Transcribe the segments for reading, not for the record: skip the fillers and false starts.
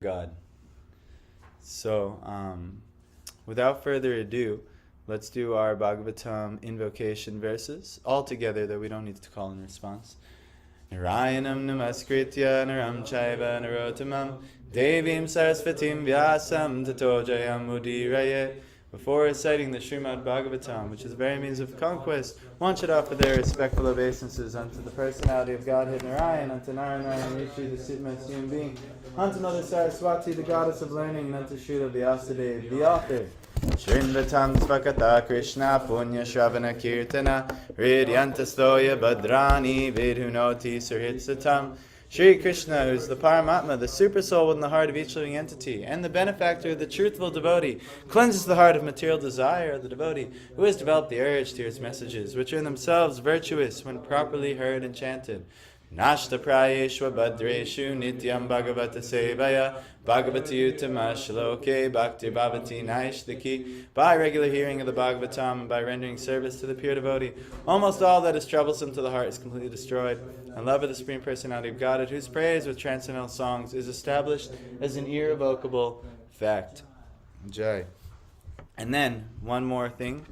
God. So, without further ado, let's do our Bhagavatam invocation verses all together, though we don't need to call in response. Narayanam namaskritya naram chaiva narotamam devim sarasvatim vyasam tato jayam udiraye. Before reciting the Srimad Bhagavatam, which is the very means of conquest, one should offer their respectful obeisances unto the personality of Godhead Narayan, unto Narayana Rishi, the supreme human being, unto Mother Saraswati, the goddess of learning, and unto Srila Vyasadeva, the author. Shrinvatam Svakata Krishna Punya Shravana Kirtana Hridyantastoya Badrani Vidhunoti Sarhitsatam. Shri Krishna, who is the Paramatma, the super soul within the heart of each living entity, and the benefactor, the truthful devotee, cleanses the heart of material desire of the devotee, who has developed the urge to hear his messages, which are in themselves virtuous when properly heard and chanted. Nashta prayeshva badreshu nityam bhagavata sevaya bhagavati uttama shloke bhakti bhavati naishtaki. By regular hearing of the Bhagavatam and by rendering service to the pure devotee, almost all that is troublesome to the heart is completely destroyed, and love of the Supreme Personality of Godhead, whose praise with transcendental songs is established as an irrevocable fact. Jai. And then, one more thing.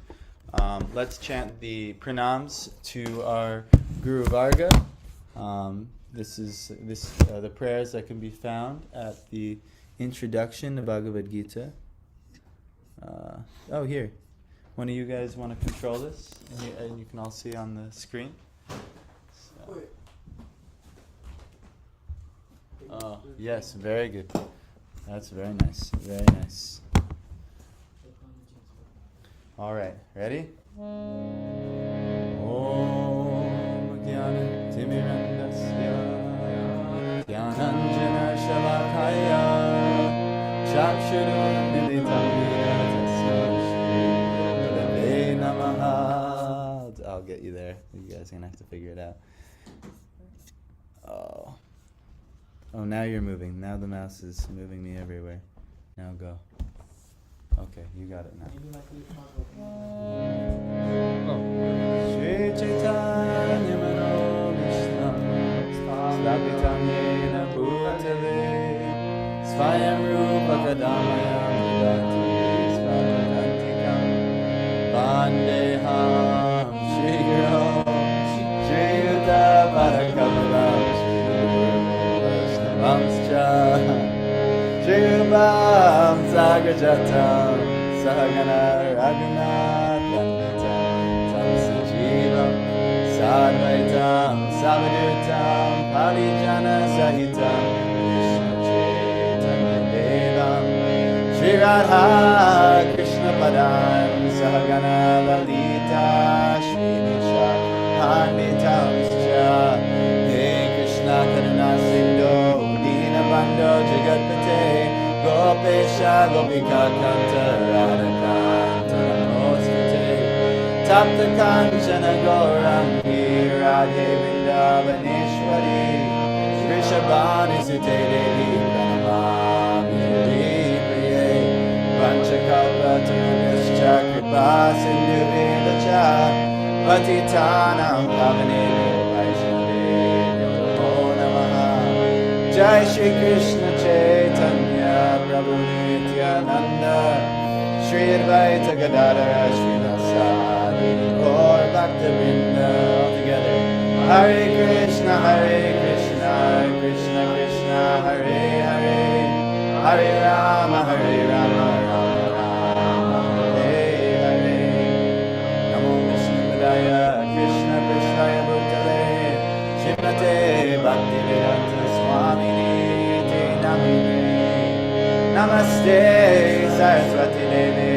Let's chant the pranams to our Guru Varga. This is the prayers that can be found at the introduction to Bhagavad Gita. Here. One of you guys want to control this? And you can all see on the screen. Oh, yes, very good. That's very nice. Very nice. All right, ready? Om Jnana Timirandasya Jnananjana Shalakaya Chakshurumilitam Tasmai Shri Namaha. I'll get you there. You guys are going to have to figure it out. Oh, now you're moving. Now the mouse is moving me everywhere. Now go. Okay, you got it now. Shri Chaitanya Mano Vishnu Stapitam Yena Bhutale Svayam Rupa Kadamayam Vidati Svatakantikam Vandeham Shri Guru Shri Yuta Parakamalam Shri Rupam Sagrajatam Sahagana Raghunatham Tam Sajivam Sadvaitam Savadutam Parijana Sahitam Krishna Chaitanya Devam Shri Radha Krishna Padam Sahagana Lalita Shri Nisha Hanitam Sja Hey Krishna Karuna Sindhu Bando Jagatpate Gopesha Gopika Kanta Radhakanta Namostate Tapta Kanchana Gaurangi Radhe Vrindavaneshwari Vrishabhani Sute Devi Pranamami Priye Panchakalpa Tarunyascha Kripa Sindhu Vedacha Patitanam Pavanene Jai Shri Krishna Chaitanya Prabhu Nityananda Shri Advaita Gadadara Shri Vasadi Gaur Bhaktivinoda. All together. Hare Krishna Krishna Krishna Hare Hare Hare Rama Rama Rama Hare Hare. Namo Vishnu Padaya Krishna Prasthaya Bhutale Shrimate Bhaktivedanta Namaste Saraswati Devi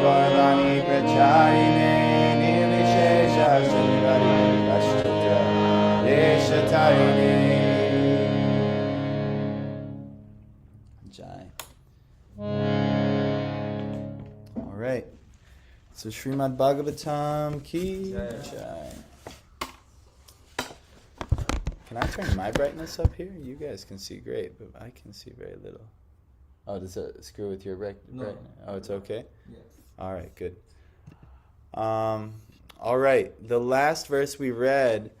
Gaurvani Pracharine Nirvishesha Shrivari Vashtatra Deshatarine. Jai. Alright. So Srimad Bhagavatam Ki Jai. Can I turn my brightness up here? You guys can see great, but I can see very little. Oh, does it screw with your brightness? No. Oh, it's okay? Yes. All right, good. All right, the last verse we read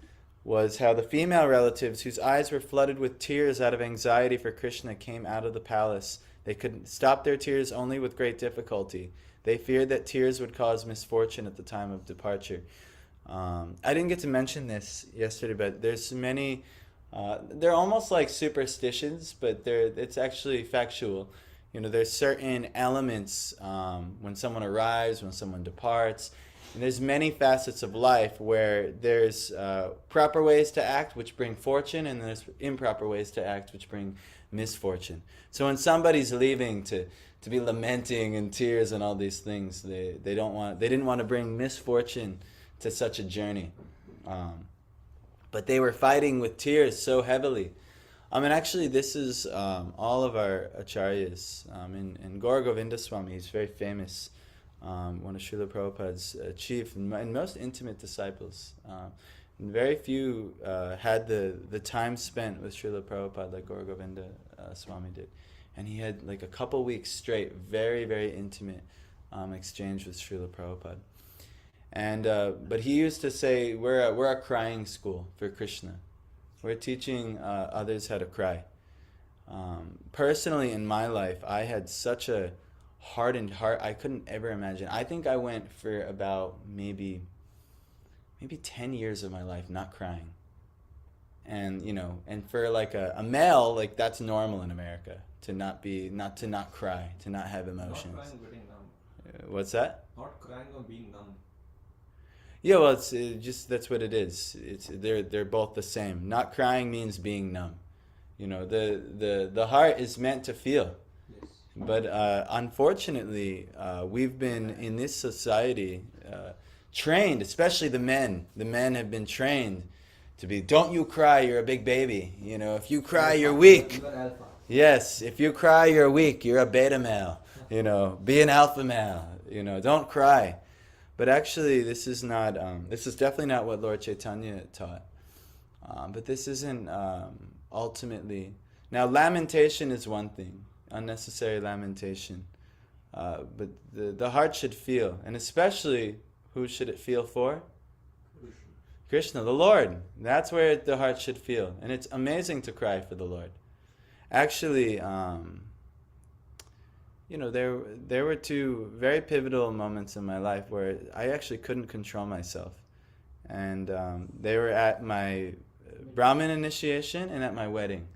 was how the female relatives, whose eyes were flooded with tears out of anxiety for Krishna, came out of the palace. They could stop their tears only with great difficulty. They feared that tears would cause misfortune at the time of departure. I didn't get to mention this yesterday, but there's many, they're almost like superstitions, but it's actually factual. There's certain elements when someone arrives, when someone departs, and there's many facets of life where there's proper ways to act which bring fortune, and there's improper ways to act which bring misfortune. So when somebody's leaving to be lamenting and tears and all these things, they didn't want to bring misfortune to such a journey. But they were fighting with tears so heavily. And actually this is all of our acharyas. In Gaura Govinda Swami, he's very famous. One of Srila Prabhupada's chief and most intimate disciples. And very few had the time spent with Srila Prabhupada like Gaura Govinda Swami did. And he had like a couple weeks straight, very, very intimate exchange with Srila Prabhupada. And but he used to say, we're a crying school for Krishna. We're teaching others how to cry. Personally, in my life, I had such a hardened heart, I couldn't ever imagine. I think I went for about maybe 10 years of my life not crying. And and for like a male, like that's normal in America to not cry, to not have emotions. Not crying, getting numb. What's that? Not crying or being numb. Yeah, well, it's just that's what it is. They're both the same. Not crying means being numb. The heart is meant to feel. Yes. But unfortunately, we've been in this society trained, especially the men. The men have been trained to be, don't you cry, you're a big baby. If you cry, you're weak. Yes, if you cry, you're weak. You're a beta male. Be an alpha male. Don't cry. But actually, this is definitely not what Lord Chaitanya taught. But this isn't ultimately. Now, lamentation is one thing. Unnecessary lamentation. But the heart should feel. And especially, who should it feel for? Krishna, the Lord. That's where the heart should feel. And it's amazing to cry for the Lord. Actually, there were two very pivotal moments in my life where I actually couldn't control myself. And they were at my Brahmin initiation and at my wedding.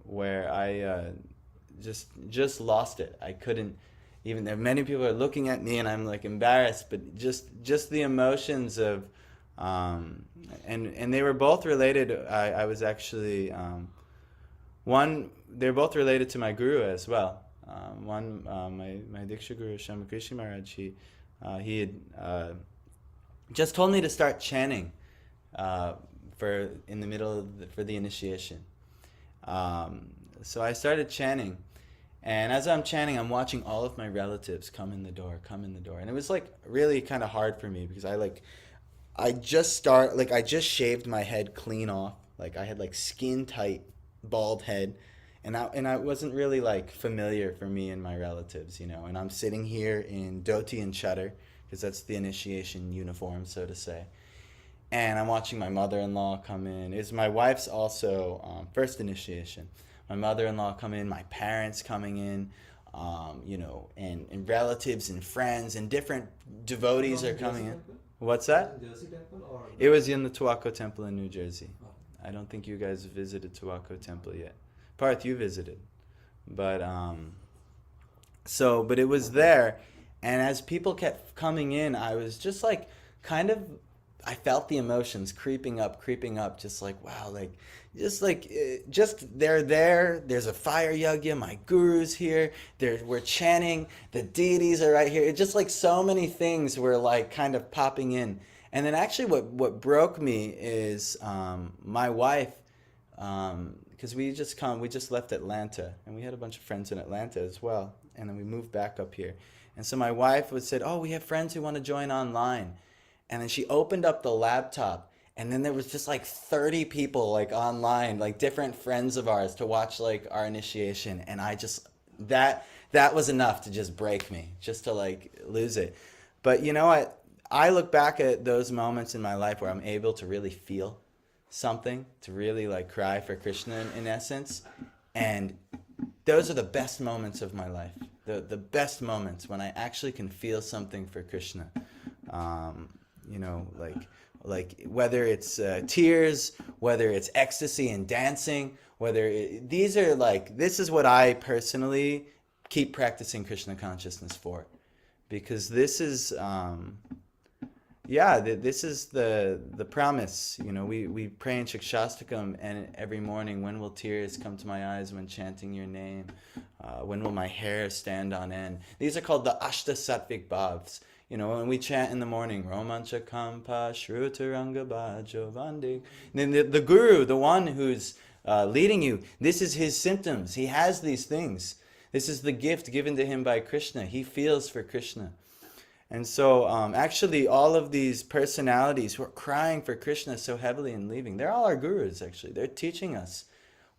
Where I just lost it. I couldn't even. There many people are looking at me, and I'm like embarrassed. But just the emotions of, and they were both related. I was actually one. They're both related to my guru as well. One, my Diksha Guru Shamakrishi Maharaj. He had just told me to start chanting for the initiation. So I started chanting, and as I'm chanting, I'm watching all of my relatives come in the door, and it was like really kind of hard for me because I just shaved my head clean off, like I had like skin tight, bald head, and I wasn't really like familiar for me and my relatives, and I'm sitting here in dhoti and chadar because that's the initiation uniform, so to say. And I'm watching my mother-in-law come in. It's my wife's also first initiation. My mother-in-law come in, my parents coming in, and relatives and friends and different devotees are coming in. What's that? Jersey Temple or? It was in the Tuaco Temple in New Jersey. I don't think you guys visited Tuaco Temple yet. Parth, you visited. But but it was there, and as people kept coming in, I was just like I felt the emotions creeping up, just like, wow, they're there. There's a fire yagya, my guru's here. We're chanting, the deities are right here. It's just like so many things were like kind of popping in. And then actually what broke me is my wife, because we just left Atlanta, and we had a bunch of friends in Atlanta as well. And then we moved back up here. And so my wife said, oh, we have friends who want to join online. And then she opened up the laptop, and then there was just like 30 people like online, like different friends of ours to watch like our initiation. And I just, that was enough to just break me, just to like lose it. But you know what? I look back at those moments in my life where I'm able to really feel something, to really like cry for Krishna in essence, and those are the best moments of my life. The best moments when I actually can feel something for Krishna. You know, like whether it's tears, whether it's ecstasy and dancing, this is what I personally keep practicing Krishna consciousness for, because this is this is the promise. You know, we pray in Shikshastakam and every morning, when will tears come to my eyes when chanting your name? When will my hair stand on end? These are called the Ashta Sattvic Bhavs. You know, when we chant in the morning, Romancha Kampa Shrutaranga Bhajo Vandik. Then the guru, the one who's leading you, this is his symptoms. He has these things. This is the gift given to him by Krishna. He feels for Krishna. And so actually all of these personalities who are crying for Krishna so heavily and leaving, they're all our gurus actually. They're teaching us.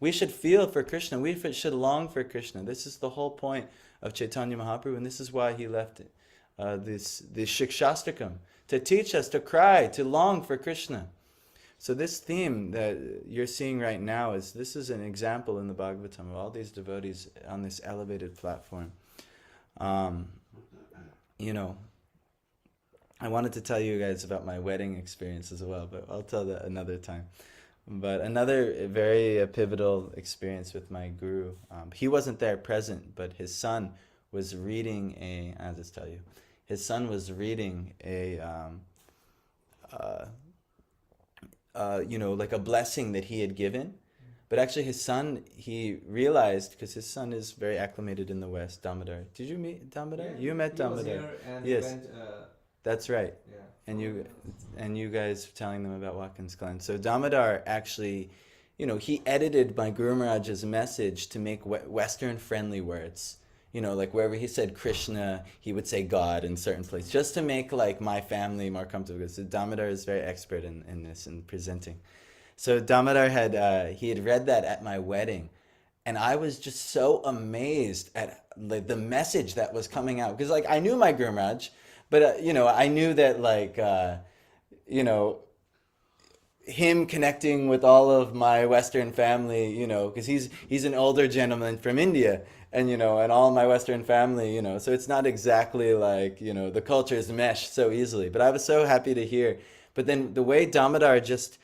We should feel for Krishna. We should long for Krishna. This is the whole point of Chaitanya Mahaprabhu, and this is why he left this Shikshastakam, to teach us to cry, to long for Krishna. So this theme that you're seeing right now this is an example in the Bhagavatam of all these devotees on this elevated platform. You know, I wanted to tell you guys about my wedding experience as well, but I'll tell that another time. But another very pivotal experience with my guru. He wasn't there present, but his son was reading I'll just tell you. His son was reading like a blessing that he had given. But actually his son, he realized, because his son is very acclimated in the West, Damodar. Did you meet Damodar? Yeah, you met Damodar. Was here and yes. Went, that's right. yeah. And you guys telling them about Watkins Glen. So Damodar actually, you know, he edited my Guru Maharaj's message to make Western friendly words. You know, like wherever he said Krishna, he would say God in certain places, just to make like my family more comfortable. So Damodar is very expert in this, in presenting. So Damodar had read that at my wedding, and I was just so amazed at like the message that was coming out, because like I knew my Guru Maharaj, but you know, I knew that like you know, him connecting with all of my Western family, you know, because he's an older gentleman from India, and you know, and all my Western family, you know, so it's not exactly like, you know, the cultures mesh so easily. But I was so happy to hear. But then the way Damodar just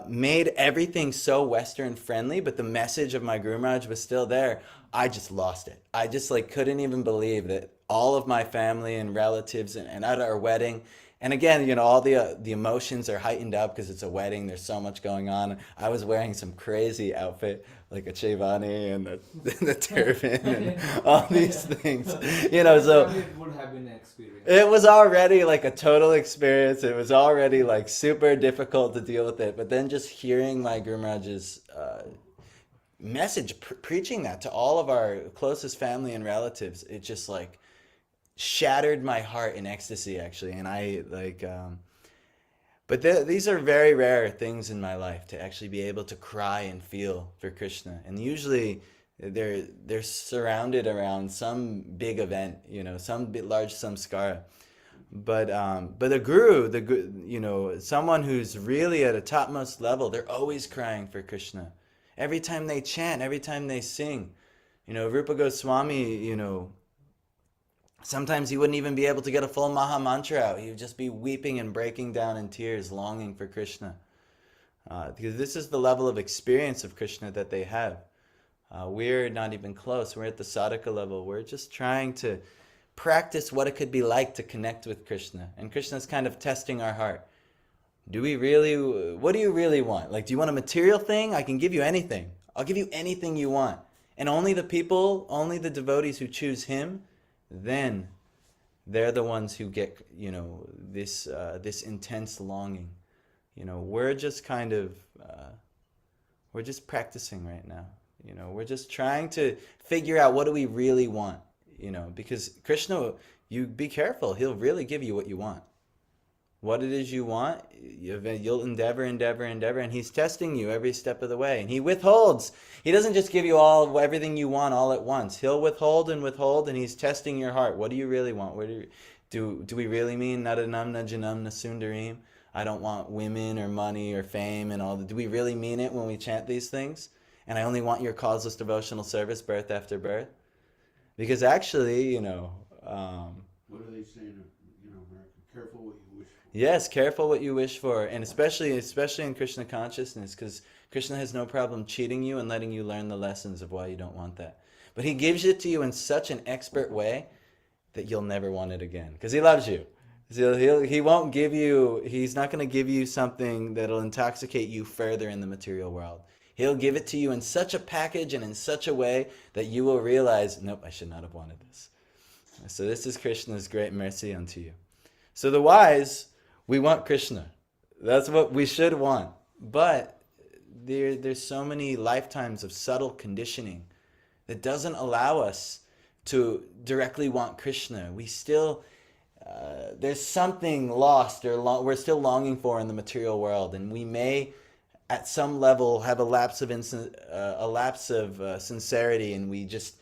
made everything so Western friendly, but the message of my Guru Maharaj was still there, I just lost it. I just like couldn't even believe that all of my family and relatives and at our wedding. And again, you know, all the emotions are heightened up because it's a wedding. There's so much going on. I was wearing some crazy outfit, like a chevani and the turban and all these things. You know, so It would have been an experience. it was already like a total experience. It was already like super difficult to deal with it. But then just hearing my Guru Maharaj's message, preaching that to all of our closest family and relatives, it just like shattered my heart in ecstasy actually. And I like but these are very rare things in my life, to actually be able to cry and feel for Krishna. And usually they're surrounded around some big event, you know, some large samskara. But a guru, you know, someone who's really at a topmost level, they're always crying for Krishna. Every time they chant, every time they sing. You know, Rupa Goswami, you know, sometimes he wouldn't even be able to get a full Maha Mantra out. He would just be weeping and breaking down in tears, longing for Krishna. Because this is the level of experience of Krishna that they have. We're not even close. We're at the sadhaka level. We're just trying to practice what it could be like to connect with Krishna. And Krishna's kind of testing our heart. What do you really want? Like, do you want a material thing? I can give you anything. I'll give you anything you want. And only the devotees who choose him, then they're the ones who get, you know, this intense longing. You know, we're just kind of, we're just practicing right now. You know, we're just trying to figure out what do we really want, you know, because Krishna, you be careful. He'll really give you what you want. What it is you want, you'll endeavor, and he's testing you every step of the way. And he withholds. He doesn't just give you everything you want all at once. He'll withhold, and he's testing your heart. What do you really want? Do we really mean naranamna janamna sundarim? I don't want women or money or fame and all that. Do we really mean it when we chant these things? And I only want your causeless devotional service birth after birth? Because actually, What are they saying? America, careful what you wish for. yes, careful what you wish for, and especially in Krishna consciousness, because Krishna has no problem cheating you and letting you learn the lessons of why you don't want that. But he gives it to you in such an expert way that you'll never want it again, because he loves you. So he won't give you, he's not going to give you something that'll intoxicate you further in the material world. He'll give it to you in such a package and in such a way that you will realize, nope, I should not have wanted this. So this is Krishna's great mercy unto you. So the wise, we want Krishna. That's what we should want. But there's so many lifetimes of subtle conditioning that doesn't allow us to directly want Krishna. We still, there's something lost or we're still longing for in the material world, and we may at some level have a lapse of sincerity, and we just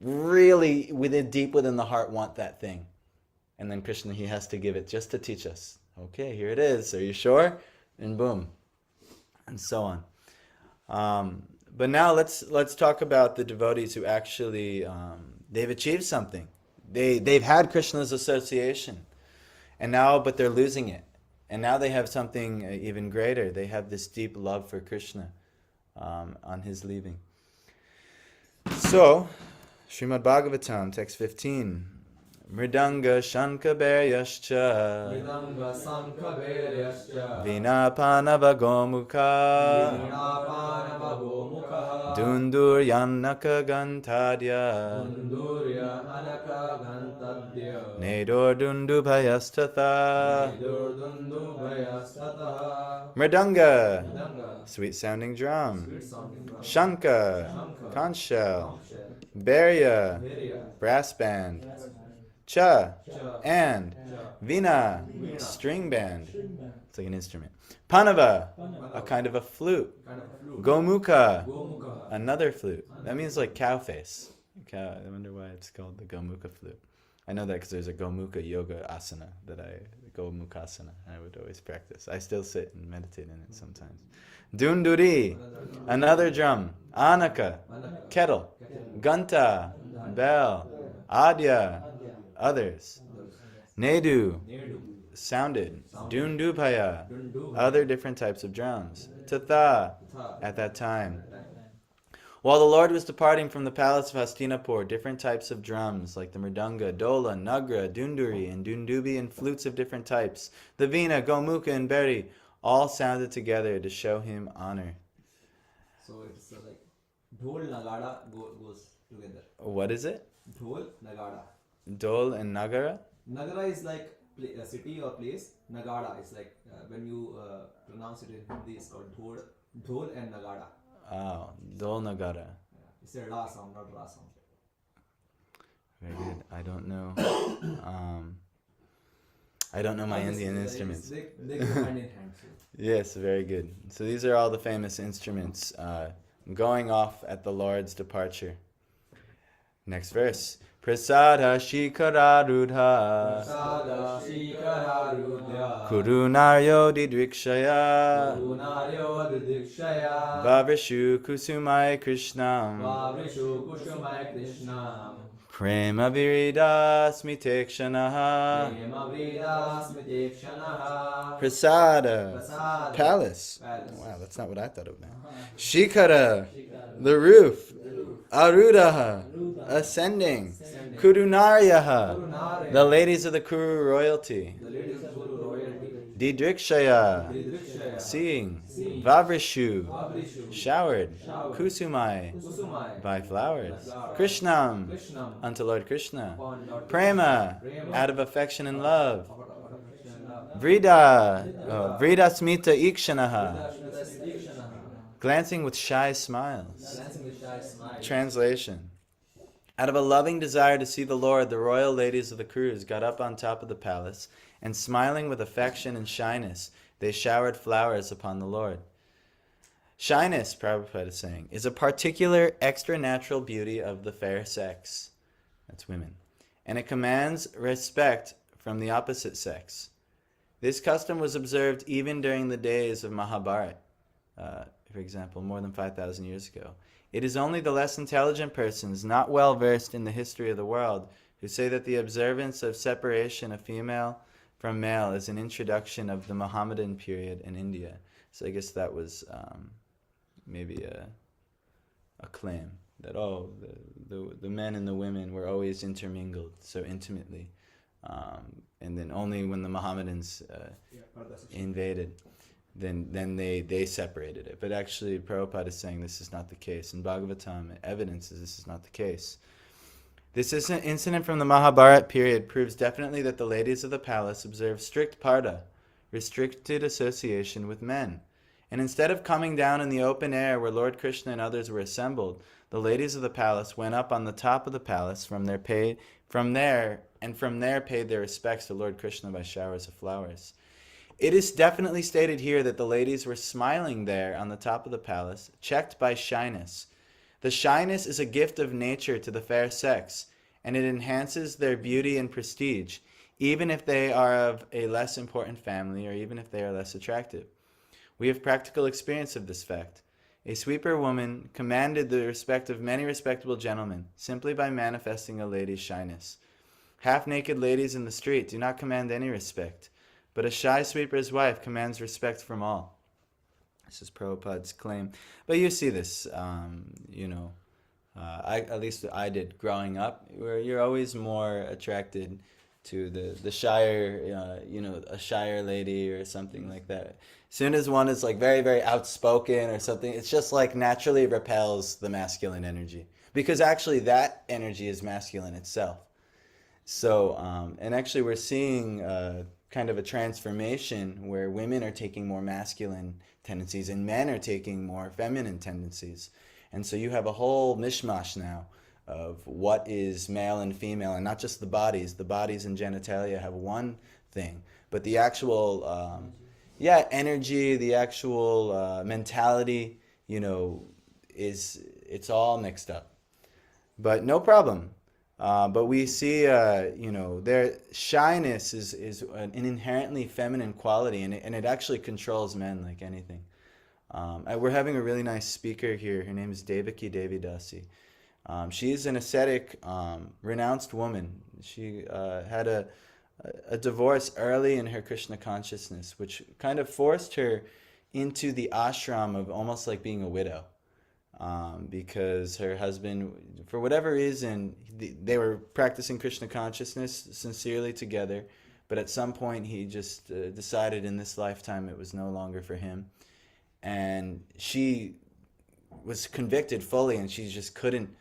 really deep within the heart want that thing. And then Krishna, he has to give it just to teach us. Okay, here it is. Are you sure? And boom. And so on. But now let's talk about the devotees who actually, they've achieved something. They've had Krishna's association. But they're losing it. And now they have something even greater. They have this deep love for Krishna on his leaving. So, Srimad Bhagavatam, text 15. Mridanga Shankaberyascha Vinapanava Gomuka Dundur Yanaka Gantadya Nedor Dundubhayastatha Mridanga, sweet sounding drum. Shanka, conch shell. Berya, brass band. Cha, and. Vina, string band. It's like an instrument. Panava, a kind of a flute. Gomukha, another flute. That means like cow face. I wonder why it's called the Gomukha flute. I know that because there's a Gomukha yoga asana Gomukhasana, I would always practice. I still sit and meditate in it sometimes. Dunduri, another drum. Anaka, kettle. Ganta, bell. Adya, others. Nedu, sounded. Dundubhaya, other different types of drums. Tatha, at that time. While the Lord was departing from the palace of Hastinapur, different types of drums, like the mridanga, dola, nagra, dunduri, and dundubi, and flutes of different types, the veena, gomukha, and beri, all sounded together to show him honor. So it's like dhol nagada goes together. What is it? Dhol nagada. Dol and nagara? Nagara is like a city or place. Nagada is like when you pronounce it in Hindi, it's called dhol and nagada. Oh, dol nagara. It's a ra sound, not ra sound. Very good. I don't know. I don't know my Indian instruments. They go hand in hand. So. Yes, very good. So these are all the famous instruments going off at the Lord's departure. Next verse. Prasada Shikararudha Kurunaryo Didrikshaya Vavrishu Kusumai Krishnam Prema Virida Smitekshanaha Prasada Palace. Wow, that's not what I thought of now. Shikara, the roof. Arudaha, ascending. Kurunaryaha, the ladies of the Kuru royalty. Didrikshaya, seeing. Vavrishu, showered. Kusumai, by flowers. Krishnam, unto Lord Krishna. Prema, out of affection and love. Vrida, Vrida Smita Ikshanaha, glancing with shy smiles. Translation. Out of a loving desire to see the Lord, the royal ladies of the Kurus got up on top of the palace, and smiling with affection and shyness, they showered flowers upon the Lord. Shyness, Prabhupada is saying, is a particular extra-natural beauty of the fair sex. That's women. and it commands respect from the opposite sex. This custom was observed even during the days of Mahabharata, for example, more than 5,000 years ago. It is only the less intelligent persons, not well versed in the history of the world, who say that the observance of separation of female from male is an introduction of the Mohammedan period in India. So I guess that was maybe a claim that, the men and the women were always intermingled so intimately. And then only when the Mohammedans invaded, then they separated it. But actually, Prabhupada is saying this is not the case. And Bhagavatam evidences this is not the case. This incident from the Mahabharata period proves definitely that the ladies of the palace observed strict parda, restricted association with men. And instead of coming down in the open air where Lord Krishna and others were assembled, the ladies of the palace went up on the top of the palace from there paid their respects to Lord Krishna by showers of flowers. It is definitely stated here that the ladies were smiling there on the top of the palace, checked by shyness. The shyness is a gift of nature to the fair sex, and it enhances their beauty and prestige, even if they are of a less important family or even if they are less attractive. We have practical experience of this fact. A sweeper woman commanded the respect of many respectable gentlemen simply by manifesting a lady's shyness. Half-naked ladies in the street do not command any respect, but a shy sweeper's wife commands respect from all. This is Prabhupada's claim. But you see this, at least I did growing up, where you're always more attracted to the shyer, a shyer lady or something like that. As soon as one is like very, very outspoken or something, it's just like naturally repels the masculine energy. Because actually that energy is masculine itself. So, and actually we're seeing kind of a transformation where women are taking more masculine tendencies and men are taking more feminine tendencies. And so you have a whole mishmash now of what is male and female, and not just the bodies. The bodies and genitalia have one thing, but the actual energy, the actual mentality, it's all mixed up. But no problem. But we see, their shyness is an inherently feminine quality, and it actually controls men like anything. We're having a really nice speaker here. Her name is Devaki Devidasi. She's an ascetic, renounced woman. She had a divorce early in her Krishna consciousness, which kind of forced her into the ashram of almost like being a widow. Because her husband, for whatever reason, they were practicing Krishna consciousness sincerely together, but at some point he just decided in this lifetime it was no longer for him. And she was convicted fully, and she just couldn't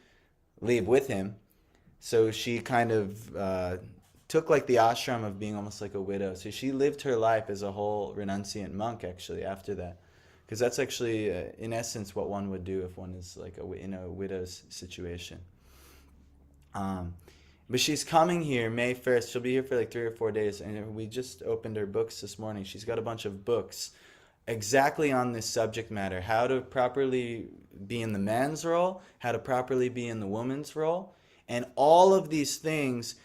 leave with him. So she kind of took like the ashram of being almost like a widow. So she lived her life as a whole renunciant monk actually after that. Because that's actually, in essence, what one would do if one is like in a widow's situation. But she's coming here May 1st. She'll be here for like 3 or 4 days. And we just opened her books this morning. She's got a bunch of books exactly on this subject matter. How to properly be in the man's role. How to properly be in the woman's role. And all of these things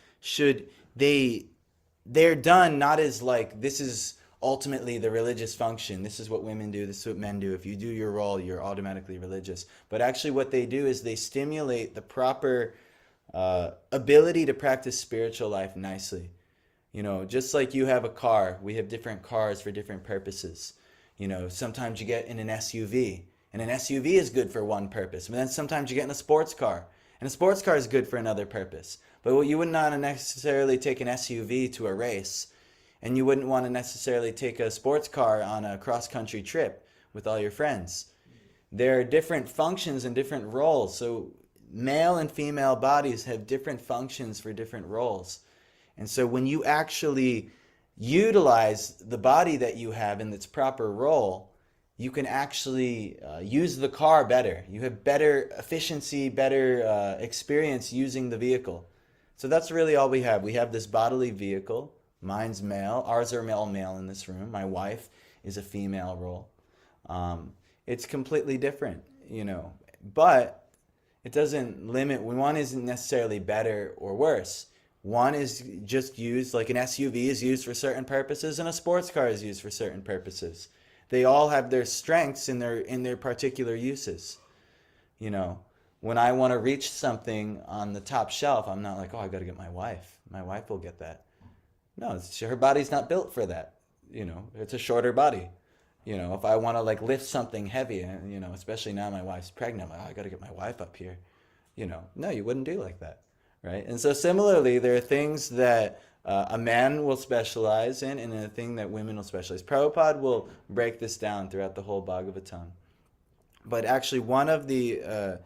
they're done not as like, this is ultimately the religious function. This is what women do. This is what men do. If you do your role, you're automatically religious. But actually what they do is they stimulate the proper ability to practice spiritual life nicely. Just like you have a car, we have different cars for different purposes. Sometimes you get in an SUV, and an SUV is good for one purpose. But then sometimes you get in a sports car, and a sports car is good for another purpose. But you would not necessarily take an SUV to a race. And you wouldn't want to necessarily take a sports car on a cross-country trip with all your friends. There are different functions and different roles. So male and female bodies have different functions for different roles. And so when you actually utilize the body that you have in its proper role, you can actually use the car better. You have better efficiency, better experience using the vehicle. So that's really all we have. We have this bodily vehicle. Mine's male. Ours are male in this room. My wife is a female role. It's completely different, But it doesn't limit. One isn't necessarily better or worse. One is just used, like an SUV is used for certain purposes and a sports car is used for certain purposes. They all have their strengths in their particular uses. You know, when I want to reach something on the top shelf, I'm not like, oh, I got to get my wife. My wife will get that. No, her body's not built for that. You know, it's a shorter body. You know, if I want to like lift something heavy, and you know, especially now my wife's pregnant, I'm like, oh, I got to get my wife up here. You know, no, you wouldn't do like that, right? And so similarly, there are things that a man will specialize in, and a thing that women will specialize. Prabhupada will break this down throughout the whole Bhagavatam. But actually, one of the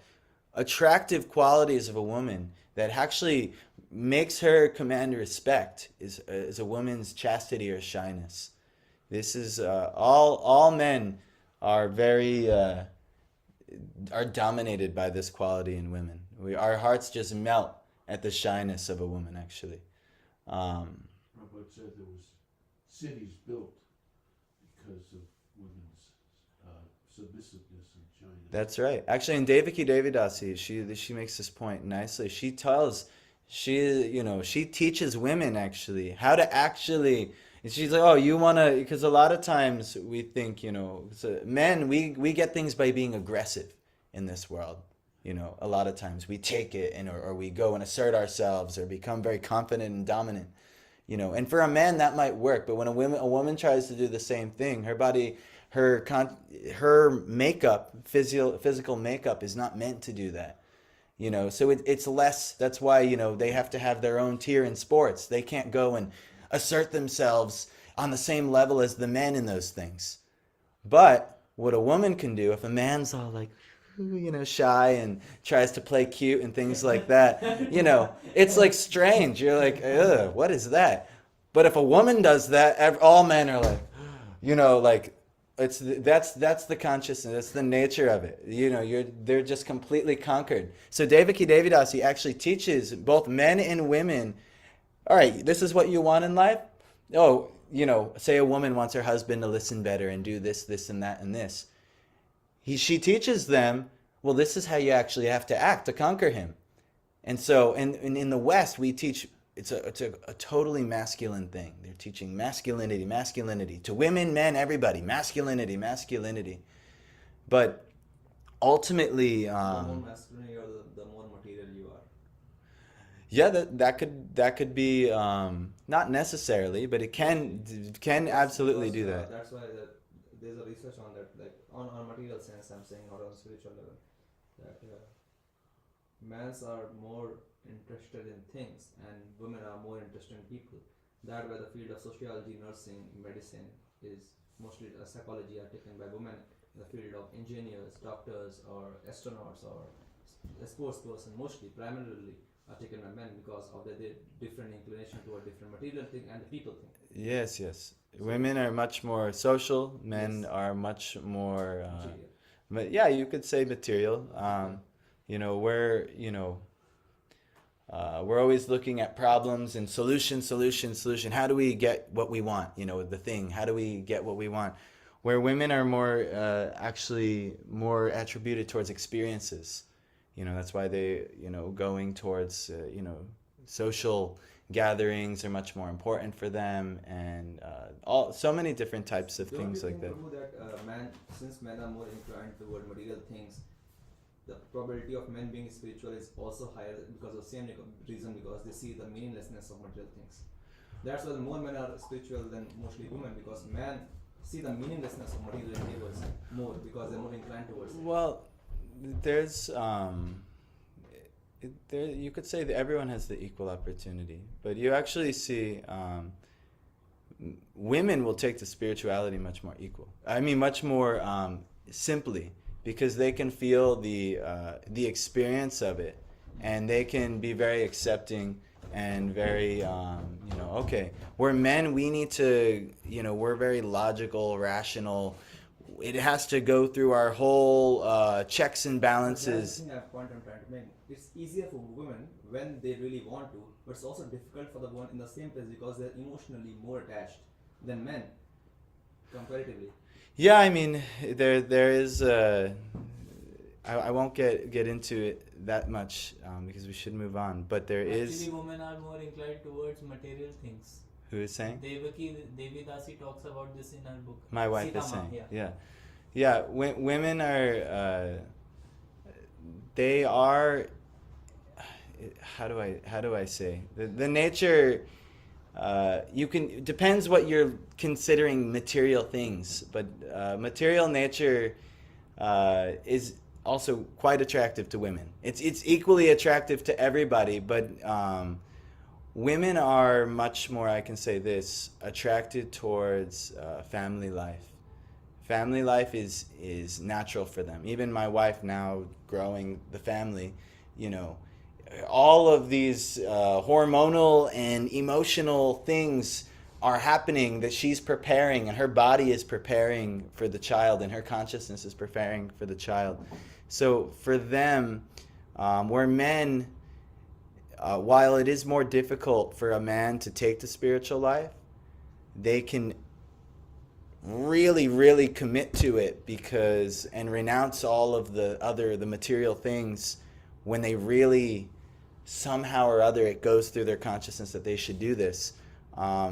attractive qualities of a woman that actually makes her command respect is a woman's chastity or shyness. This is all men are very are dominated by this quality in women. Our hearts just melt at the shyness of a woman. Actually, Prabhupada said there was cities built because of women's submissiveness and shyness. that's right. Actually, in Devaki Devidasi, she makes this point nicely. She teaches women actually how to actually. She's like, oh, you wanna, because a lot of times we think, so men, we get things by being aggressive in this world. A lot of times we take it or we go and assert ourselves or become very confident and dominant. And for a man that might work, but when a woman tries to do the same thing, her body, her makeup, physical makeup is not meant to do that. So it's less. That's why they have to have their own tier in sports. They can't go and assert themselves on the same level as the men in those things. But what a woman can do, if a man's all like, shy and tries to play cute and things like that, it's like strange. You're like, ugh, what is that? But if a woman does that, all men are like, like, that's the consciousness, that's the nature of it. They're just completely conquered. So Devaki Devidasi actually teaches both men and women, all right, this is what you want in life. Oh, say a woman wants her husband to listen better and do this, and that, and this. She teaches them, well, this is how you actually have to act to conquer him. And so in the West, we teach, it's a totally masculine thing. They're teaching masculinity to women, men, everybody, masculinity. But ultimately, The more masculine you are, the more material you are. yeah, that could be not necessarily, but it can absolutely do that. That's why there's a research on that, like on material sense, I'm saying, not on spiritual level, that males are more interested in things and women are more interested in people. That where the field of sociology, nursing, medicine is mostly psychology are taken by women. The field of engineers, doctors, or astronauts, or a sports person, mostly primarily are taken by men because of the different inclination toward different material thing and the people thing. Yes. Women are much more social. Men Yes. are much more, Material. but yeah, you could say material. We're always looking at problems and solution. How do we get what we want? The thing. How do we get what we want? Where women are more, actually more attributed towards experiences. That's why they, going towards, social gatherings are much more important for them, and so many different types of Don't things you like think, that. Prabhu, that since men are more inclined toward material things, the probability of men being spiritual is also higher because of the same reason, because they see the meaninglessness of material things. That's why more men are spiritual than mostly women, because men see the meaninglessness of material endeavors more because they're more inclined towards it. Well, there's you could say that everyone has the equal opportunity, but you actually see women will take to spirituality much more much more simply, because they can feel the experience of it, and they can be very accepting and very okay. We're men, we need to, we're very logical, rational. It has to go through our whole checks and balances. That's the point I'm trying to make. It's easier for women when they really want to, but it's also difficult for the women in the same place because they're emotionally more attached than men comparatively. Yeah, there is I won't get into it that much because we should move on. But there is. Actually, women are more inclined towards material things. Who is saying? Devi Dasi talks about this in her book. My wife Sita is Ma, saying. yeah. Yeah. Women are. They are. How do I say the nature? You can depends what you're considering material things, but material nature is also quite attractive to women. It's equally attractive to everybody, but women are much more, I can say this, attracted towards family life. Family life is natural for them. Even my wife now growing the family, you know, all of these hormonal and emotional things are happening that she's preparing, and her body is preparing for the child, and her consciousness is preparing for the child. So for them, where men, while it is more difficult for a man to take the spiritual life, they can really, really commit to it because and renounce all of the material things when they really somehow or other it goes through their consciousness that they should do this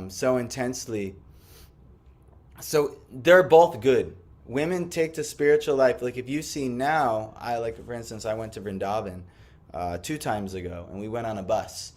so intensely. So they're both good. Women take the spiritual life. Like if you see now, for instance, I went to Vrindavan 2 times ago, and we went on a bus,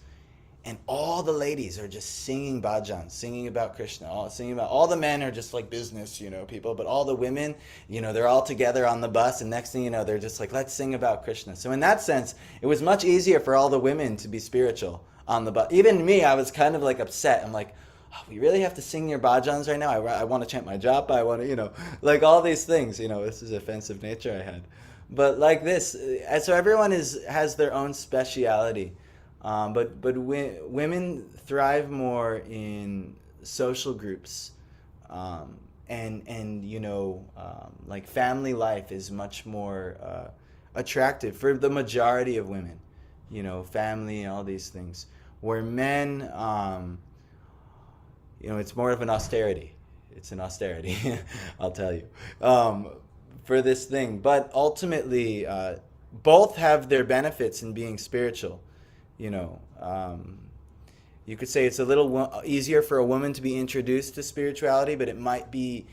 and all the ladies are just singing bhajans, singing about Krishna, all the men are just like business, people, but all the women, they're all together on the bus, and next thing you know, they're just like, let's sing about Krishna. So in that sense, it was much easier for all the women to be spiritual on the bus. Even me, I was kind of like upset. I'm like, oh, we really have to sing your bhajans right now? I want to chant my japa, I want to, like all these things, this is offensive nature I had. But like this, so everyone has their own speciality. But women thrive more in social groups, and like family life is much more attractive for the majority of women, family and all these things. Where men, it's more of an austerity. It's an austerity, I'll tell you, for this thing. But ultimately, both have their benefits in being spiritual. You could say it's a little easier for a woman to be introduced to spirituality, but it might be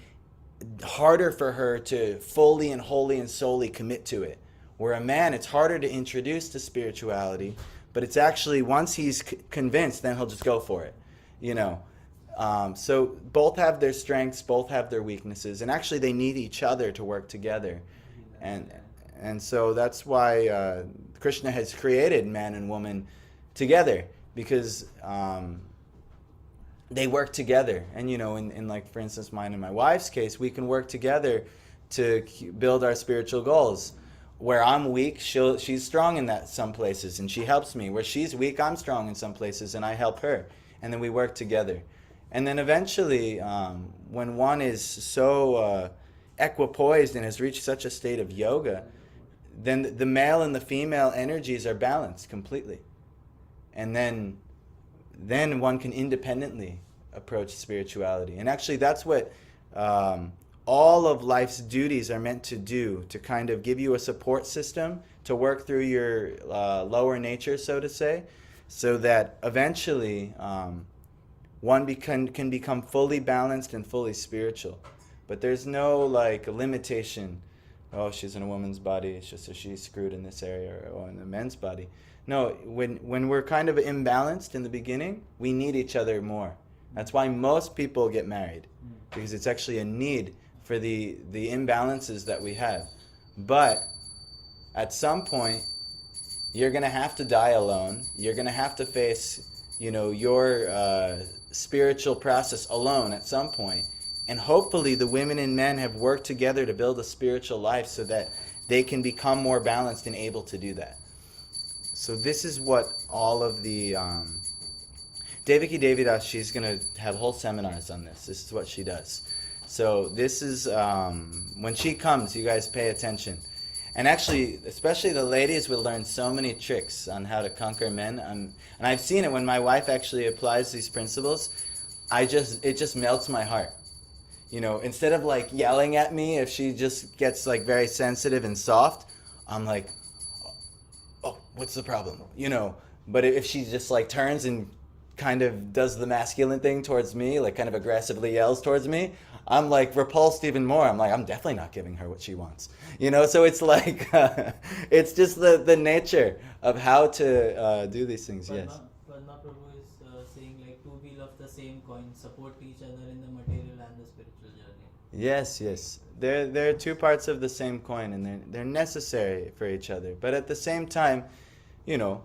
harder for her to fully and wholly and solely commit to it. Where a man, it's harder to introduce to spirituality, but it's actually, once he's convinced, then he'll just go for it. So both have their strengths, both have their weaknesses, and actually they need each other to work together. And so that's why Krishna has created man and woman together, because they work together. And in like, for instance, mine and my wife's case, we can work together to build our spiritual goals. Where I'm weak, she's strong in some places, and she helps me. Where she's weak, I'm strong in some places, and I help her. And then we work together. And then eventually, when one is so equipoised and has reached such a state of yoga, then the male and the female energies are balanced completely. And then one can independently approach spirituality. And actually that's what all of life's duties are meant to do, to kind of give you a support system to work through your lower nature, so to say, so that eventually one can become fully balanced and fully spiritual. But there's no limitation. Oh, she's in a woman's body, it's just so she's screwed in this area, or in a men's body. No, when we're kind of imbalanced in the beginning, we need each other more. That's why most people get married, because it's actually a need for the imbalances that we have. But at some point, you're going to have to die alone. You're going to have to face, your spiritual process alone at some point. And hopefully the women and men have worked together to build a spiritual life so that they can become more balanced and able to do that. So this is what all of the... Devaki Devidas, she's going to have whole seminars on this. This is what she does. So this is... when she comes, you guys pay attention. And actually, especially the ladies will learn so many tricks on how to conquer men. And I've seen it when my wife actually applies these principles. It just melts my heart. Instead of yelling at me, if she just gets very sensitive and soft, I'm like, oh, what's the problem? You know, but if she just like turns and kind of does the masculine thing towards me, like kind of aggressively yells towards me, I'm like repulsed even more. I'm like, I'm definitely not giving her what she wants. You know, so it's like, it's just the nature of how to do these things, yes. Padma Prabhu is saying like two wheel of the same coin support each other in the material and the spiritual journey. Yes, yes. They're two parts of the same coin, and they're necessary for each other. But at the same time, you know,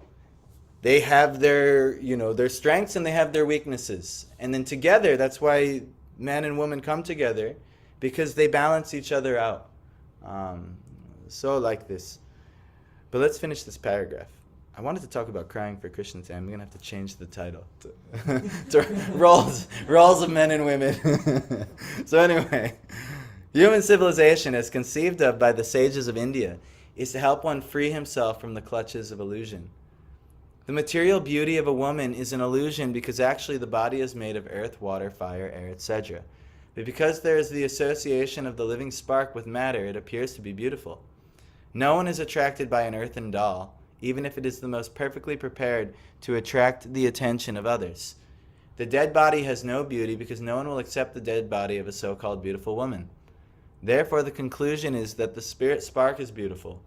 they have their, you know, their strengths and they have their weaknesses. And then together, that's why man and woman come together, because they balance each other out. So like this. But let's finish this paragraph. I wanted to talk about crying for Krishna today. I'm going to have to change the title to roles of men and women. So anyway, human civilization as conceived of by the sages of India is to help one free himself from the clutches of illusion. The material beauty of a woman is an illusion because actually the body is made of earth, water, fire, air, etc. But because there is the association of the living spark with matter, it appears to be beautiful. No one is attracted by an earthen doll, even if it is the most perfectly prepared to attract the attention of others. The dead body has no beauty because no one will accept the dead body of a so-called beautiful woman. Therefore, the conclusion is that the spirit spark is beautiful.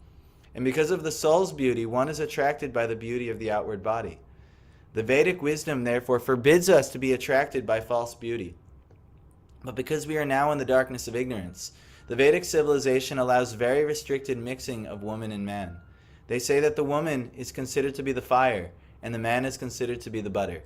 And because of the soul's beauty, one is attracted by the beauty of the outward body. The Vedic wisdom, therefore, forbids us to be attracted by false beauty. But because we are now in the darkness of ignorance, the Vedic civilization allows very restricted mixing of woman and man. They say that the woman is considered to be the fire, and the man is considered to be the butter.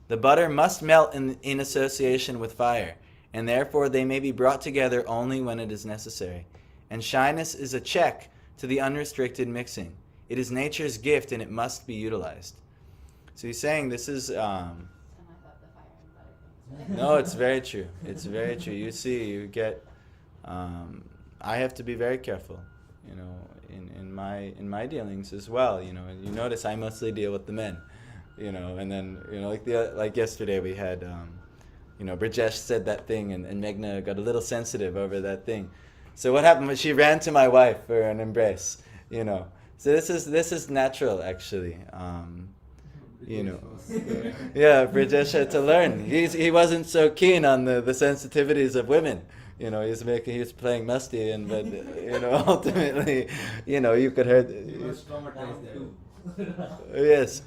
The butter must melt in association with fire, and therefore they may be brought together only when it is necessary. And shyness is a check to the unrestricted mixing. It is nature's gift and it must be utilized. So he's saying this is... And I thought the fire and butter things. No, it's very true. It's very true. You see, you get... I have to be very careful, you know, in my dealings as well. You know, and you notice I mostly deal with the men, you know, and then, you know, like yesterday we had, you know, Brajesh said that thing and Meghna got a little sensitive over that thing. So what happened was she ran to my wife for an embrace, you know. So this is natural, actually. You know, yeah, Brajesh had to learn. He wasn't so keen on the sensitivities of women. You know, he was playing musty, but you know, ultimately, you know, you could hurt. He was traumatized there. Yes.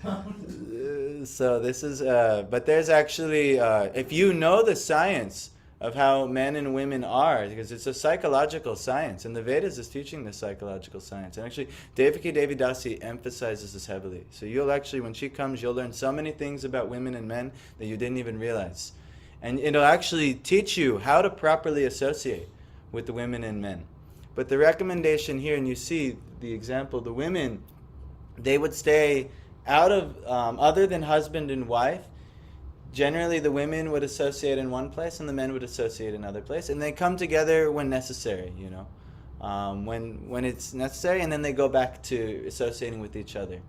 So this is, but there's actually, if you know the science of how men and women are, because it's a psychological science, and the Vedas is teaching this psychological science. And actually, Devaki Devidasi emphasizes this heavily. So you'll actually, when she comes, you'll learn so many things about women and men that you didn't even realize. And it'll actually teach you how to properly associate with the women and men. But the recommendation here, and you see the example, the women, they would stay out of, other than husband and wife, generally the women would associate in one place and the men would associate in another place. And they come together when necessary, you know, when it's necessary, and then they go back to associating with each other.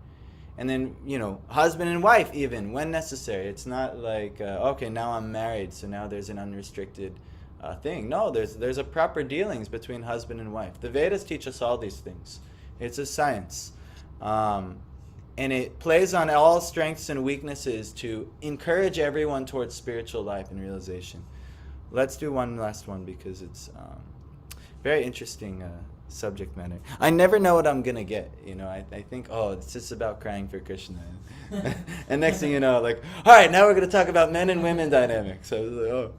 And then, you know, husband and wife even, when necessary. It's not like, okay, now I'm married, so now there's an unrestricted thing. No, there's a proper dealings between husband and wife. The Vedas teach us all these things. It's a science. And it plays on all strengths and weaknesses to encourage everyone towards spiritual life and realization. Let's do one last one because it's very interesting subject matter. I never know what I'm going to get. You know, I think, oh, it's just about crying for Krishna. And next thing you know, like, all right, now we're going to talk about men and women dynamics. So I was like, oh,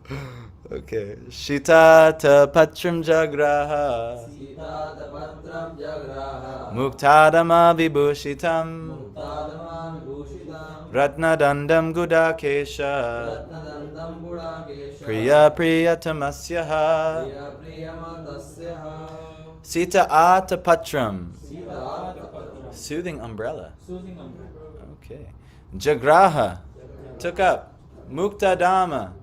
okay. Shita ta patram jagraha. Sita patram jagraha. Muktadama vibhushitam. Muktadama vibhushitam. Ratna dandam gudakesha. Ratnadandam gudakesha. Priya priyatamasyaha. Priya priyamatasyaha. Sita ata patram. Sita patram. Soothing umbrella. Soothing umbrella. Okay. Jagraha. Took up. Muktadama.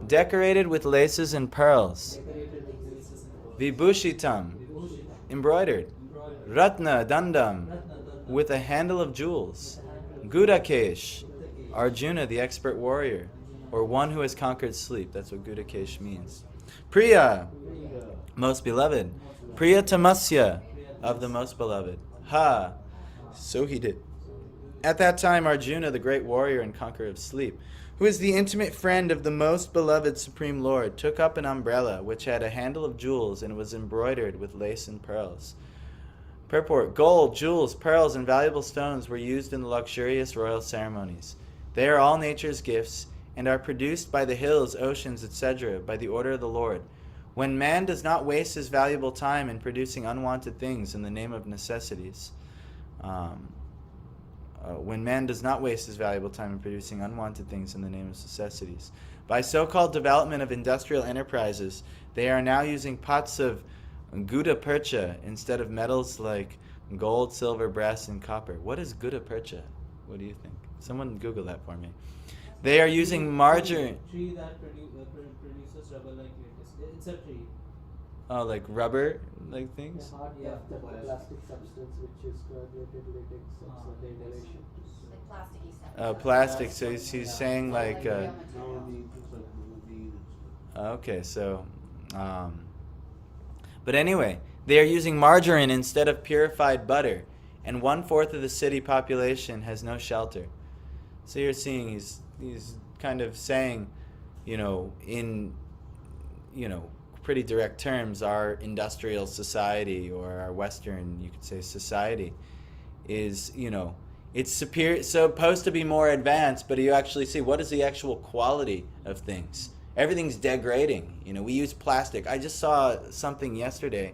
Decorated with laces and pearls. Vibhushitam. Embroidered. Ratna dandam. With a handle of jewels. Gudakesh. Arjuna, the expert warrior, or one who has conquered sleep. That's what Gudakesh means. Priya. Most beloved. Priya Tamasya. of the most beloved. Ha! So he did. At that time, Arjuna, the great warrior and conqueror of sleep, who is the intimate friend of the most beloved Supreme Lord, took up an umbrella which had a handle of jewels and was embroidered with lace and pearls. Purport: gold, jewels, pearls, and valuable stones were used in the luxurious royal ceremonies. They are all nature's gifts and are produced by the hills, oceans, etc., by the order of the Lord. When man does not waste his valuable time in producing unwanted things in the name of necessities, by so-called development of industrial enterprises, they are now using pots of gutta percha instead of metals like gold, silver, brass, and copper. What is gutta percha? What do you think? Someone Google that for me. They are using margarine. Tree that produces rubber like latex. It's a tree. Oh, like rubber, like things? The hard the plastic substance which is coagulated latex of certain duration. Like plasticky stuff. Oh, plastic. So he's saying like. real No, material. it's like movie and stuff. Okay, so. But anyway, they are using margarine instead of purified butter, and 1/4 of the city population has no shelter. So you're seeing he's kind of saying, in, pretty direct terms, our industrial society or our Western, you could say, society is, it's supposed to be more advanced, but you actually see what is the actual quality of things. Everything's degrading. We use plastic. I just saw something yesterday.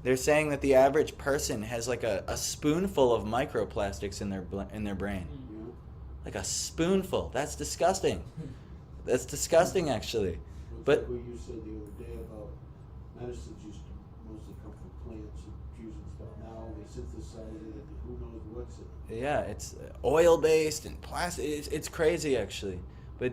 They're saying that the average person has like a spoonful of microplastics in their brain. Yeah. Like a spoonful. That's disgusting. That's disgusting, actually. It's But- like what you said the other day about medicines used to mostly come from plants and juice and stuff. Now they synthesize it and who knows what's it. Yeah, it's oil-based and plastic. It's crazy, actually. But,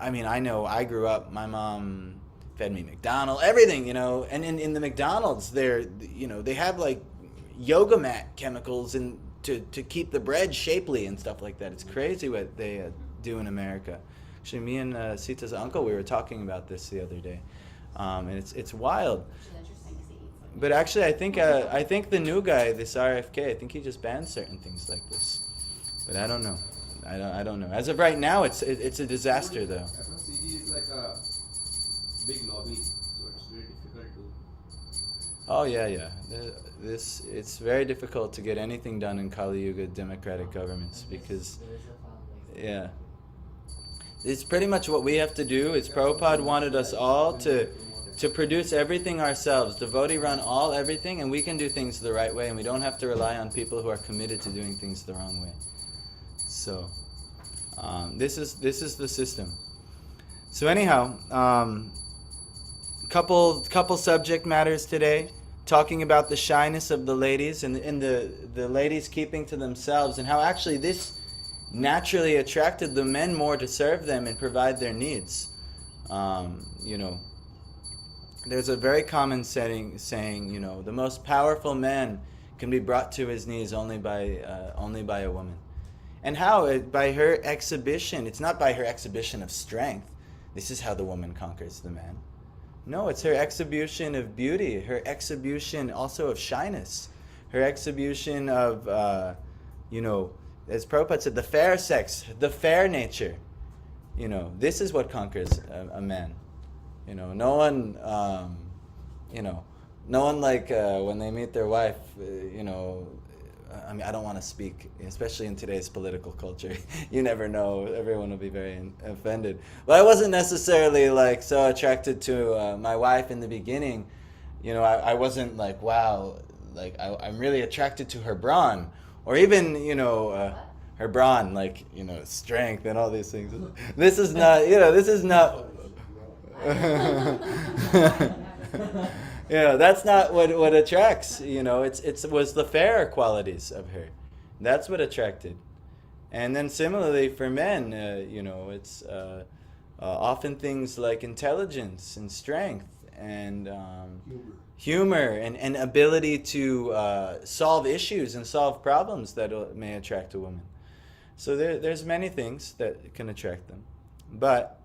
I know I grew up, my mom fed me McDonald's, everything, and in the McDonald's, they have like yoga mat chemicals to keep the bread shapely and stuff like that. It's crazy what they do in America. Actually, me and Sita's uncle, we were talking about this the other day, and it's wild. Which is interesting to see. But actually, I think the new guy, this RFK, I think he just banned certain things like this. But I don't know. I don't know. As of right now, it's a disaster, though. FMCG is like a big lobby, so it's very difficult to. Oh yeah. It's very difficult to get anything done in Kali Yuga democratic governments because, There is a farm like yeah, it's pretty much what we have to do. Is Prabhupada wanted us all to produce everything ourselves, devotee run everything, and we can do things the right way, and we don't have to rely on people who are committed to doing things the wrong way. So, this is the system. So anyhow, couple subject matters today, talking about the shyness of the ladies and the ladies keeping to themselves, and how actually this naturally attracted the men more to serve them and provide their needs. There's a very common saying, the most powerful man can be brought to his knees only by a woman. And how? By her exhibition. It's not by her exhibition of strength. This is how the woman conquers the man. No, it's her exhibition of beauty, her exhibition also of shyness, her exhibition of, as Prabhupada said, the fair sex, the fair nature. This is what conquers a man. No one, no one like when they meet their wife, I don't want to speak, especially in today's political culture. You never know. Everyone will be very offended. But I wasn't necessarily like so attracted to my wife in the beginning. I wasn't like, wow, like I'm really attracted to her brawn, or even her brawn, like strength and all these things. This is not, this is not. That's not what attracts. It was the fair qualities of her. That's what attracted. And then similarly for men, it's often things like intelligence and strength and humor and ability to solve issues and solve problems that may attract a woman. So there's many things that can attract them. But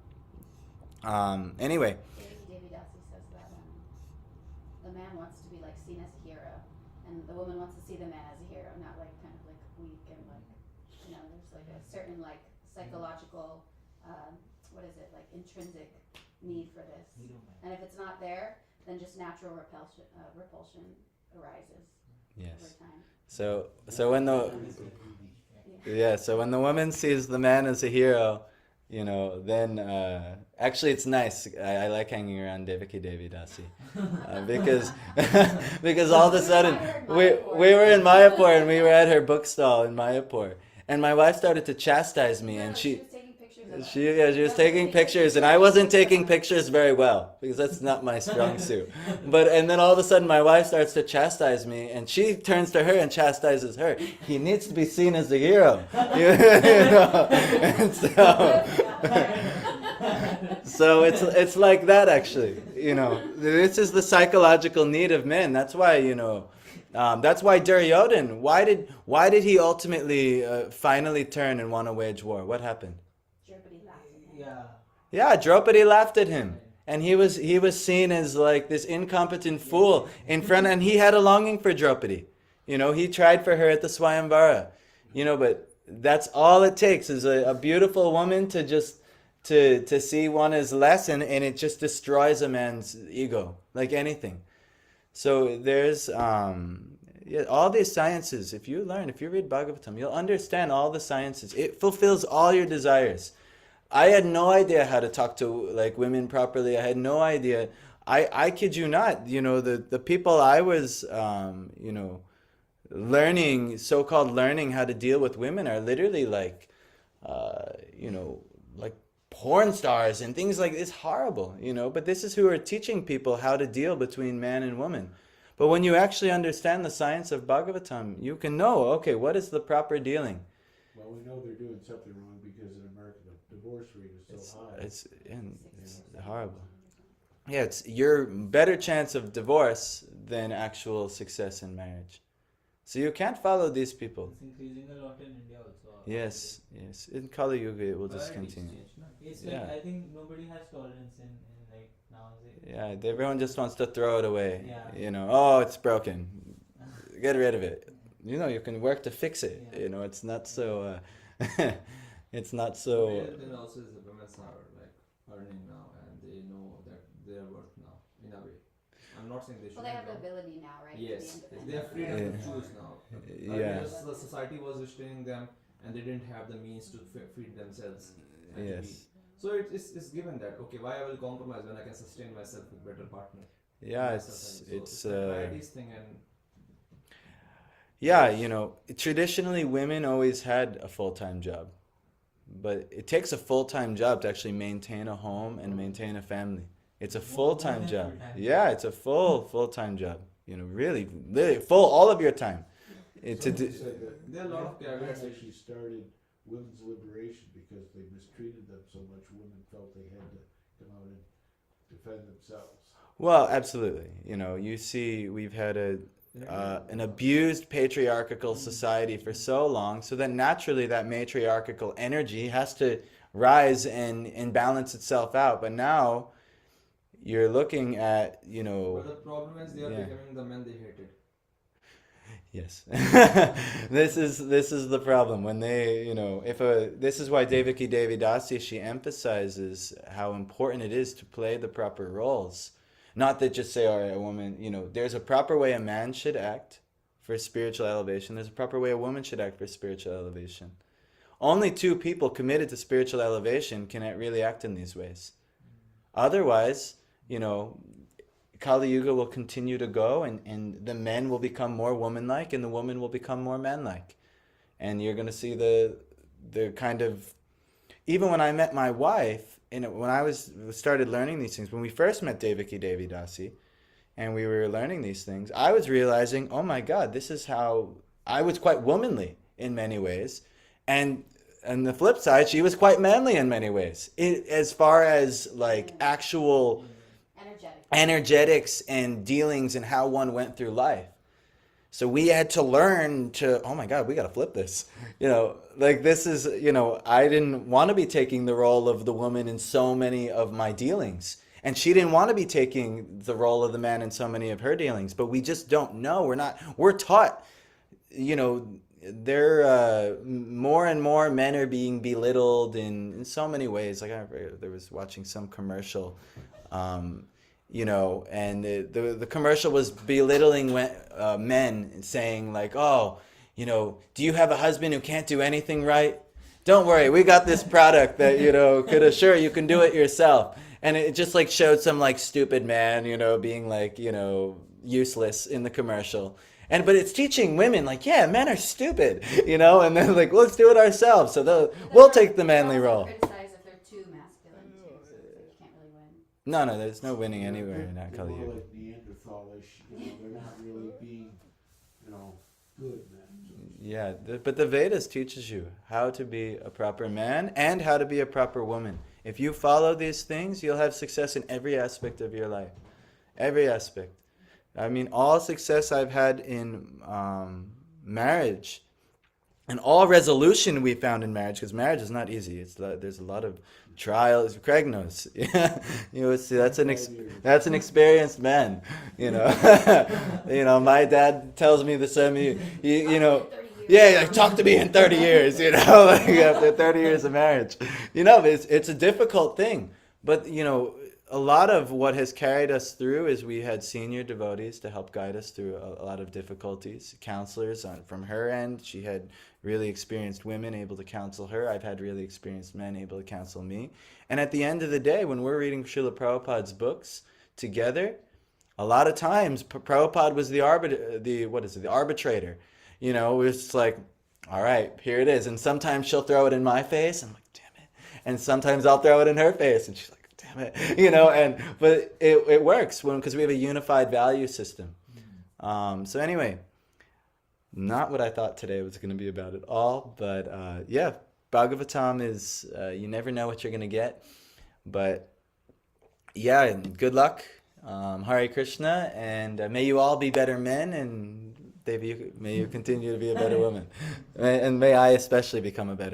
anyway. Devi Dasi says that the man wants to be like seen as a hero the woman wants to see the man as a hero, not like kind of like weak and like, there's like a certain like psychological, what is it, like intrinsic need for this. And if it's not there, then just natural repulsion arises over Yes. time. So when so when the woman sees the man as a hero, then actually it's nice. I like hanging around Devaki Devi Dasi because because all of a sudden we were in Mayapur and we were at her book stall in Mayapur, and my wife started to chastise me, and She was taking pictures of us. she was taking pictures, and I wasn't taking pictures very well because that's not my strong suit. And then all of a sudden my wife starts to chastise me, and she turns to her and chastises her. He needs to be seen as a hero, And so it's like that actually. This is the psychological need of men. That's why that's why Duryodhan. Why did he ultimately finally turn and want to wage war? What happened? Draupadi laughed at him. Yeah. Yeah, Draupadi laughed at him. And he was seen as like this incompetent fool in front, and he had a longing for Draupadi. He tried for her at the Swayamvara. But that's all it takes is a beautiful woman to just to see one as less, and it just destroys a man's ego like anything. So there's all these sciences. If you read Bhagavatam, you'll understand all the sciences. It fulfills all your desires. I had no idea how to talk to like women properly. I had no idea. I kid you not. The people I was so-called learning how to deal with women are literally like like porn stars and things like this. Horrible, but this is who are teaching people how to deal between man and woman. But when you actually understand the science of Bhagavatam, you can know, okay, what is the proper dealing? Well, we know they're doing something wrong because in America the divorce rate is so high. It's horrible. Yeah, it's your better chance of divorce than actual success in marriage. So you can't follow these people. It's increasing a lot in India also. Yes. In Kali Yuga it will just Priorities continue. change, no? It's like, Yeah. I think nobody has tolerance in like now. Yeah, everyone just wants to throw it away. Yeah. Oh, it's broken. Get rid of it. You can work to fix it. Yeah. It's not so. It's not The so. main thing also is the women are like earning now, and they know that their worth now in a way. I'm not saying they should. Well, they have the ability now, right? Yes, to be they have freedom Yeah. to choose now. Yeah. Because the society was restraining them, and they didn't have the means to feed themselves. And to Yes. eat. So it's given that okay, why I will compromise when I can sustain myself with better partner. Yeah, in my it's society. it's. So the priorities thing and Yeah, traditionally women always had a full-time job. But it takes a full-time job to actually maintain a home and maintain a family. It's a full-time than job. full-time. Yeah, it's a full-time job. Really full all of your time. Some To do, people say that there are a lot of men caveats. actually started women's liberation because they mistreated them so much. Women felt they had to come out and defend themselves. well, absolutely. You see, we've had an abused patriarchal society for so long, so that naturally that matriarchal energy has to rise and balance itself out. But now you're looking at, But the problem is they are Yeah. becoming the men they hated. Yes. This is the problem when they, this is why Devaki Devi Dasi, she emphasizes how important it is to play the proper roles. Not that just say, all right, a woman, there's a proper way a man should act for spiritual elevation. There's a proper way a woman should act for spiritual elevation. Only two people committed to spiritual elevation can really act in these ways. Otherwise, Kali Yuga will continue to go, and the men will become more woman-like, and the woman will become more man-like. And you're going to see the kind of, even when I met my wife, when I started learning these things, when we first met Devaki Devi Dasi, and we were learning these things, I was realizing, oh my God, this is how I was quite womanly in many ways, and on the flip side, she was quite manly in many ways, as far as like actual energetics and dealings and how one went through life. So we had to learn to, oh my God, we got to flip this. This is, I didn't want to be taking the role of the woman in so many of my dealings. And she didn't want to be taking the role of the man in so many of her dealings, but we just don't know. We're taught, more and more men are being belittled in so many ways. Like there was watching some commercial, and the commercial was belittling men, saying like, oh, do you have a husband who can't do anything right? Don't worry, we got this product that, could assure you can do it yourself. And it just like showed some like stupid man, being like, useless in the commercial. But it's teaching women like, yeah, men are stupid, and then like, let's do it ourselves. So we'll take the manly role. Criticize if they're too masculine too, so you can't really win. No, there's no winning anywhere in that They're Kali more Yuga. like Neanderthalish, they're not really being, good men. Yeah, but the Vedas teaches you how to be a proper man and how to be a proper woman. If you follow these things, you'll have success in every aspect of your life. Every aspect. I mean, all success I've had in marriage and all resolution we found in marriage, because marriage is not easy. There's a lot of trials. Craig knows. See, that's an experienced man. My dad tells me the same. Yeah, talk to me in 30 years. Like after 30 years of marriage, it's a difficult thing. But a lot of what has carried us through is we had senior devotees to help guide us through a lot of difficulties. Counselors from her end. She had really experienced women able to counsel her. I've had really experienced men able to counsel me. And at the end of the day, when we're reading Srila Prabhupada's books together, a lot of times Prabhupada was the arbitrator. It was just like, all right, here it is. And sometimes she'll throw it in my face. I'm like, damn it. And sometimes I'll throw it in her face. And she's like, damn it. But it works because we have a unified value system. So anyway, not what I thought today was going to be about at all. But Bhagavatam is, you never know what you're going to get. But yeah, good luck. Hare Krishna. And may you all be better men, and Devi, may you continue to be a better woman. And may I especially become a better